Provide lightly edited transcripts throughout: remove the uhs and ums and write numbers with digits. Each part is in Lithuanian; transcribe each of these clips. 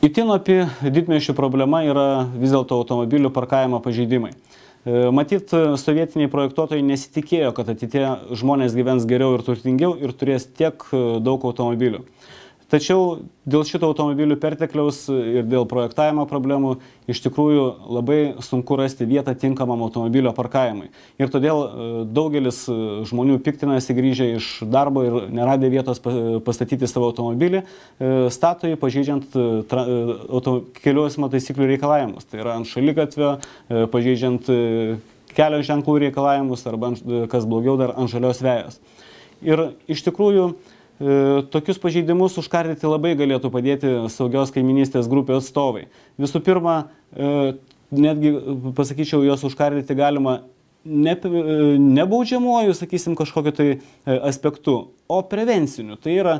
Itin opi didmiesčių problema yra vis dėlto automobilių parkavimo pažeidimai. Matyt, sovietiniai projektuotojai nesitikėjo, kad ateitie žmonės gyvens geriau ir turtingiau ir turės tiek daug automobilių. Tačiau dėl šito automobilių pertekliaus ir dėl projektavimo problemų iš tikrųjų labai sunku rasti vietą tinkamam automobilio parkavimui. Ir todėl daugelis žmonių piktinasi grįžę iš darbo ir neradę vietos pastatyti savo automobilį, stato jį pažeidžiant kelių eismo taisyklių reikalavimus. Tai yra ant šaligatvio, pažeidžiant kelio ženklų reikalavimus arba, kas blogiau, dar ant žalios vejos. Ir iš tikrųjų tokius pažeidimus užkardyti labai galėtų padėti saugios kaiminystės grupių atstovai. Visų pirma, netgi, pasakyčiau, juos užkardyti galima ne baudžiamuoju, sakysim, kažkokiu tai aspektu, o prevenciniu. Tai yra,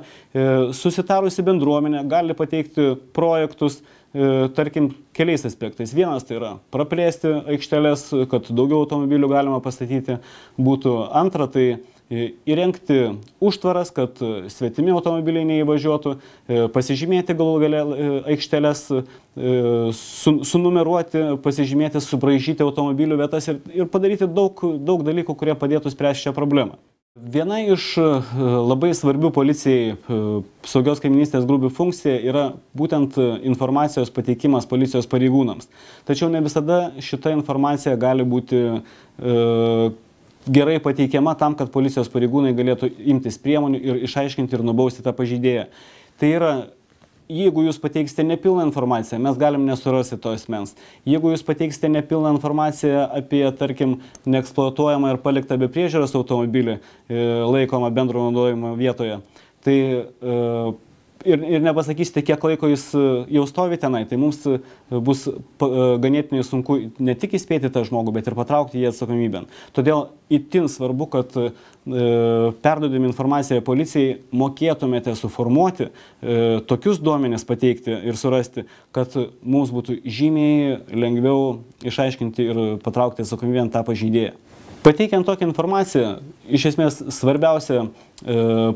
susitarusi bendruomenė gali pateikti projektus, tarkim, keliais aspektais. Vienas tai yra praplėsti aikšteles, kad daugiau automobilių galima pastatyti būtų. Antra, tai įrengti užtvaras, kad svetimi automobiliai neįvažiuotų, pasižymėti galų gale aikšteles, sunumeruoti, pasižymėti, subraižyti automobilių vietas ir padaryti daug dalykų, kurie padėtų spręsti šią problemą. Viena iš labai svarbių policijai saugios kaiminystės grupių funkcija yra būtent informacijos pateikimas policijos pareigūnams. Tačiau ne visada šita informacija gali būti gerai pateikiama tam, kad policijos pareigūnai galėtų imtis priemonių ir išaiškinti ir nubausti tą pažeidėją. Tai yra, jeigu jūs pateiksite nepilną informaciją, mes galim nesurasti to asmens. Jeigu jūs pateiksite nepilną informaciją apie, tarkim, neeksploatuojamą ir paliktą be priežiūros automobilį laikomą bendro naudojimo vietoje, tai ir nepasakysite, kiek laiko jis jau stovi tenai, tai mums bus ganėtinai sunku ne tik įspėti tą žmogų, bet ir patraukti jį atsakomybėn. Todėl itin svarbu, kad perduodami informaciją policijai mokėtumėte suformuoti, tokius duomenis pateikti ir surasti, kad mums būtų žymiai lengviau išaiškinti ir patraukti atsakomybėn tą pažeidėją. Pateikiant tokią informaciją, iš esmės svarbiausia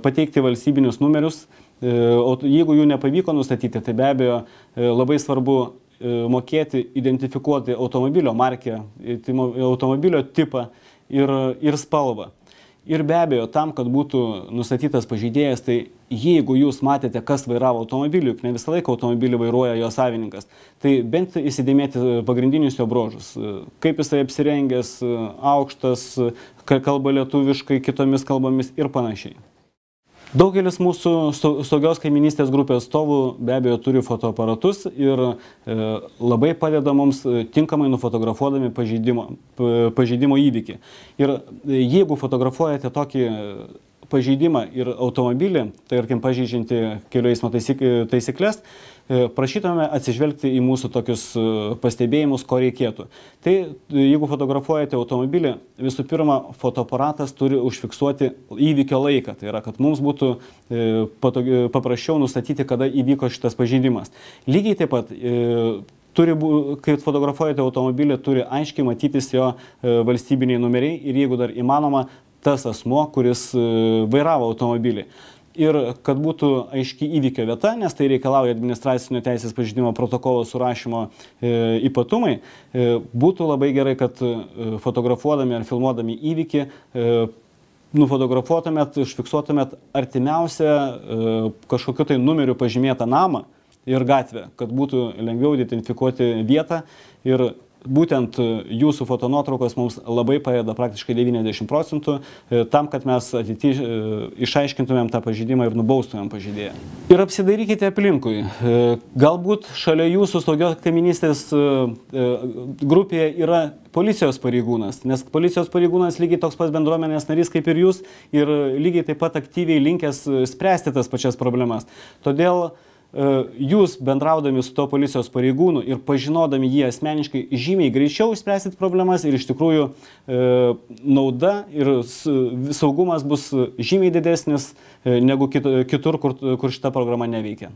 pateikti valstybinius numerius. Jeigu jų nepavyko nustatyti, tai be abejo labai svarbu mokėti identifikuoti automobilio markę, automobilio tipą ir spalvą. Ir be abejo, tam, kad būtų nustatytas pažeidėjas, tai jeigu jūs matėte, kas vairavo automobilį, juk ne visą laiką automobilį vairuoja jo savininkas, tai bent įsidėmėti pagrindinius jo bruožus. Kaip jisai apsirengęs, aukštas, kalba lietuviškai, kitomis kalbomis ir panašiai. Daugelis mūsų saugios kaiminystės grupės atstovų be abejo turi fotoaparatus ir labai padeda mums tinkamai nufotografuodami pažeidimo įvykį. Ir jeigu fotografuojate tokį pažeidimą ir automobilį, tarkim pažeidžiantį kelių eismo taisyklės, prašytume atsižvelgti į mūsų tokius pastebėjimus, ko reikėtų. Tai jeigu fotografuojate automobilį, visų pirma, fotoaparatas turi užfiksuoti įvykio laiką. Tai yra, kad mums būtų paprasčiau nustatyti, kada įvyko šitas pažeidimas. Lygiai taip pat, kai fotografuojate automobilį, turi aiškiai matytis jo valstybiniai numeriai ir jeigu dar įmanoma, tas asmuo, kuris vairavo automobilį. Ir kad būtų aiški įvykio vieta, nes tai reikalauja administracinio teisės pažeidimo protokolo surašymo ypatumai, būtų labai gerai, kad fotografuodami ar filmuodami įvykį nufotografuotumėt, užfiksuotumėt artimiausią kažkokiu tai numeriu pažymėtą namą ir gatvę, kad būtų lengviau identifikuoti vietą ir būtent jūsų fotonuotraukos mums labai padeda praktiškai 90% tam, kad mes ateityje išaiškintumėm tą pažeidimą ir nubaustumėm pažeidėją. Ir apsidairykite aplinkui. Galbūt šalia jūsų saugios kaiminystės grupėje yra policijos pareigūnas, nes policijos pareigūnas lygiai toks pats bendruomenės narys kaip ir jūs ir lygiai taip pat aktyviai linkęs spręsti tas pačias problemas. Todėl jūs bendraudami su to policijos pareigūnu ir pažinodami jį asmeniškai žymiai greičiau išspręsit problemas ir iš tikrųjų nauda ir saugumas bus žymiai didesnis negu kitur, kur šita programa neveikia.